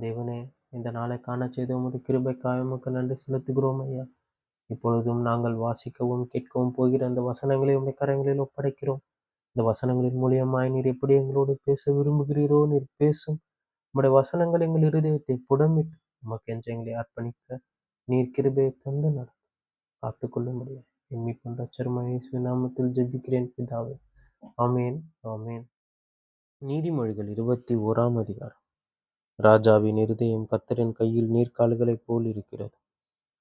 தேவனே, இந்த நாளை காணச் செய்த உமது கிருபைக்காக உமக்கு நன்றி செலுத்துகிறோம் ஐயா. இப்பொழுதும் நாங்கள் வாசிக்கவும் கேட்கவும் போகிற அந்த வசனங்களை உம்முடைய கரங்களில் ஒப்படைக்கிறோம். இந்த வசனங்களின் மூலியமாய் நீர் எப்படி எங்களோடு பேச விரும்புகிறீரோ நீர் பேசும். உம்முடைய வசனங்கள் எங்கள் இருதயத்தை புடமிட்டு உமக்கென்று எங்களை அர்ப்பணிக்க நீர் கிருபையை தந்து காத்துக்கொள்ளும்படியா எண்ணிக்கொண்ட ரட்சகருமாகிய இயேசுவின் நாமத்தில் ஜெபிக்கிறேன் பிதாவே. ஆமென், ஆமென். நீதிமொழிகள் 21ஆம் அதிகாரம். ராஜாவின் இருதயம் கர்த்தரின் கையில் நீர்க்கால்களைப் போல் இருக்கிறது.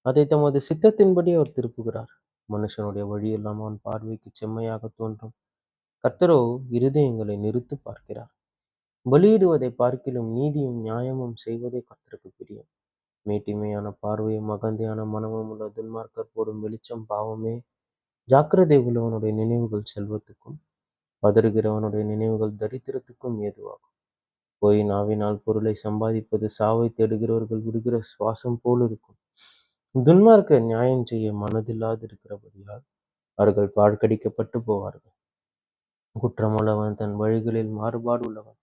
அதை தமது சித்தத்தின்படி அவர் திருப்புகிறார். மனுஷனுடைய வழியெல்லாம் அவன் பார்வைக்கு செம்மையாக தோன்றும். கர்த்தரோ இருதயங்களை நிறுத்து பார்க்கிறார். பலியிடுவதை பார்க்கிலும் நீதியும் நியாயமும் செய்வதே கர்த்தருக்கு பிரியம். மேட்டிமையான பார்வையும் அகந்தையான மனமும் உள்ள துன்மார்க்கர் போடும் வெளிச்சம் பாவமே. ஜாக்கிரதை உள்ளவனுடைய நினைவுகள் செல்வத்துக்கும் பதறுகிறவனுடைய நினைவுகள் தரித்திரத்துக்கும் ஏதுவாகும். போய் நாவினால் பொருளை சம்பாதிப்பது சாவை தேடுகிறவர்கள் விடுகிற சுவாசம் போல் இருக்கும். துன்மார்க்க நியாயம் செய்ய மனதில்லாது இருக்கிறபடியால் அவர்கள் பாழ்கடிக்கப்பட்டு போவார்கள். குற்றமுள்ளவன் தன் வழிகளில் மாறுபாடு உள்ளவன்,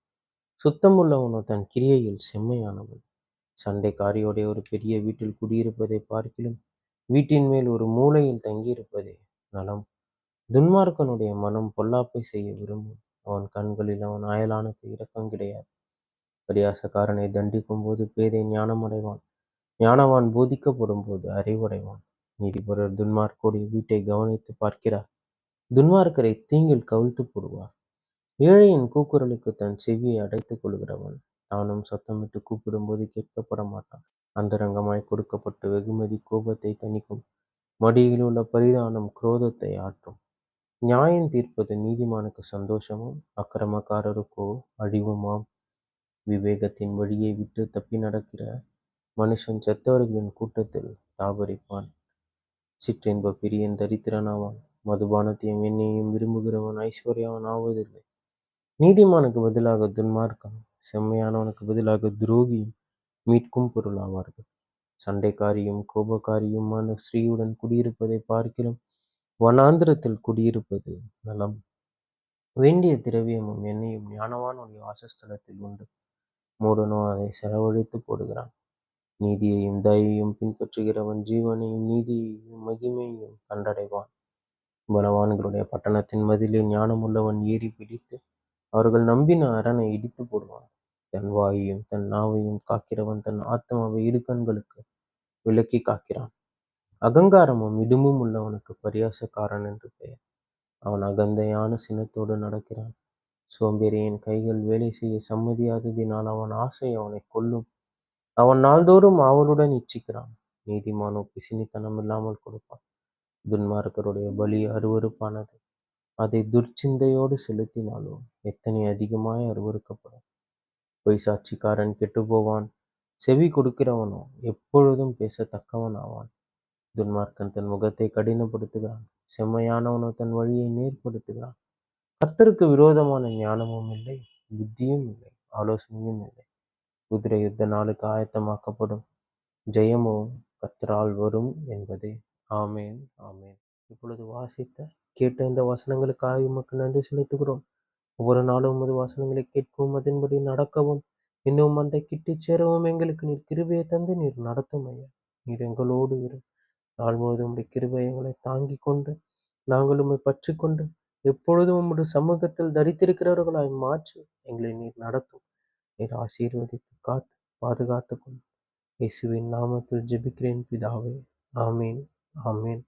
சுத்தம் உள்ளவனோ தன் கிரியையில் செம்மையானவன். சண்டைக்காரியோடைய ஒரு பெரிய வீட்டில் குடியிருப்பதை பார்க்கிலும் வீட்டின் மேல் ஒரு மூலையில் தங்கியிருப்பதே நலம். துன்மார்க்கனுடைய மனம் பொல்லாப்பை செய்ய விரும்பும். அவன் கண்களில் அவன் அயலானுக்கு இரக்கம் கிடையாது. பரியாசக்காரனை தண்டிக்கும் போது பேதை ஞானமடைவான். ஞானவான் போதிக்கப்படும் போது அறிவடைவான். நீதிபரர் துன்மார்க்கோடைய வீட்டை கவனித்து பார்க்கிறார். துன்மார்க்கரை தீங்கில் கவிழ்த்து போடுவார். ஏழையின் கூக்குரலுக்கு தன் செவியை அடைத்துக் கொள்கிறவன் தானும் சத்தமிட்டு கூப்பிடும்போது கேட்கப்பட மாட்டான். அந்தரங்கமாய் கொடுக்கப்பட்ட வெகுமதி கோபத்தை தணிக்கும். மடியில் உள்ள பரிதானம் குரோதத்தை ஆற்றும். நியாயம் தீர்ப்பது நீதிமானுக்கு சந்தோஷமும் அக்கிரமக்காரருக்கோ அழிவுமாம். விவேகத்தின் வழியை விட்டு தப்பி நடக்கிற மனுஷன் செத்தவர்களின் கூட்டத்தில் தாபரிப்பான். சிற்றின்ப பிரியன் தரித்திரனாவான். மதுபானத்தையும் எண்ணெயையும் விரும்புகிறவன் ஐஸ்வர்யவன் ஆவதில்லை. நீதிமானுக்கு பதிலாக துன்மார்க்கனும் செம்மையானவனுக்கு பதிலாக துரோகியும் மீட்கும் பொருளாவார்கள். சண்டைக்காரியும் கோபக்காரியுமான ஸ்ரீயுடன் குடியிருப்பதை பார்க்கிலும் வனாந்திரத்தில் குடியிருப்பது நலம். வேண்டிய திரவியமும் எண்ணெயும் ஞானவானுடைய வாசஸ்தலத்தில் உண்டு. மூடனோ அதை செலவழித்து போடுகிறான். நீதியையும் தயையும் பின்பற்றுகிறவன் ஜீவனையும் நீதியையும் மகிமையையும் கண்டடைவான். பலவான்களுடைய பட்டணத்தின் மதிலில் ஞானமுள்ளவன் ஏறி பிடித்து அவர்கள் நம்பின அரணை இடித்து போடுவான். தன் வாயையும் தன் நாவையும் காக்கிறவன் தன் ஆத்மாவை இரு கண்களுக்கு விலக்கி காக்கிறான். அகங்காரமும் இடும்பும் உள்ளவனுக்கு பரியாசக்காரன் என்று பெயர். அவன் அகந்தையான சினத்தோடு நடக்கிறான். சோம்பேறியின் கைகள் வேலை செய்ய சம்மதியாததினால் அவன் ஆசை அவனை கொல்லும். அவன் நாள்தோறும் ஆவலுடன் இச்சிக்கிறான். நீதிமானோ பிசினித்தனம் இல்லாமல் கொடுப்பான். துன்மார்க்கருடைய பலி அருவருப்பானது. அதை துர்ச்சிந்தையோடு செலுத்தினாலோ எத்தனை அதிகமாய் அருவருக்கப்படும். பொய் சாட்சிக்காரன் கெட்டுப்போவான். செவி கொடுக்கிறவனோ எப்பொழுதும் பேசத்தக்கவன் ஆவான். துன்மார்க்கன் தன் முகத்தை கடினப்படுத்துகிறான். செம்மையானவனோ தன் வழியை நேர்படுத்துகிறான். கர்த்தருக்கு விரோதமான ஞானமும் இல்லை, புத்தியும் இல்லை, ஆலோசனையும் இல்லை. குதிரை யுத்த நாளுக்கு ஆயத்தமாக்கப்படும். ஜெயமோ கர்த்தரால் வரும் என்பதே. ஆமேன், ஆமேன். இப்பொழுது வாசித்த கேட்ட இந்த வசனங்களுக்காக உமக்கு நன்றி செலுத்துகிறோம். ஒவ்வொரு நாளும் உமது வசனங்களை கேட்கவும் அதன்படி நடக்கவும் இன்னும் அந்த கிட்டி சேரவும் எங்களுக்கு நீர் கிருபையை தந்து நீர் நடத்தும் ஐயா. நீர் எங்களோடு இரு. நாள் முழுவதும் உம்முடைய கிருபை எங்களை தாங்கி கொண்டு நாங்கள் உம்மை பற்றி கொண்டு எப்பொழுதும் உம்முடைய சமூகத்தில் தரித்திருக்கிறவர்களாய் மாற்றி எங்களை நீர் நடத்தும். நீர் ஆசீர்வதித்து காத்து பாதுகாத்து கொண்டு இயேசுவின் நாமத்தில் ஜெபிக்கிறேன் பிதாவே. ஆமீன், ஆமீன்.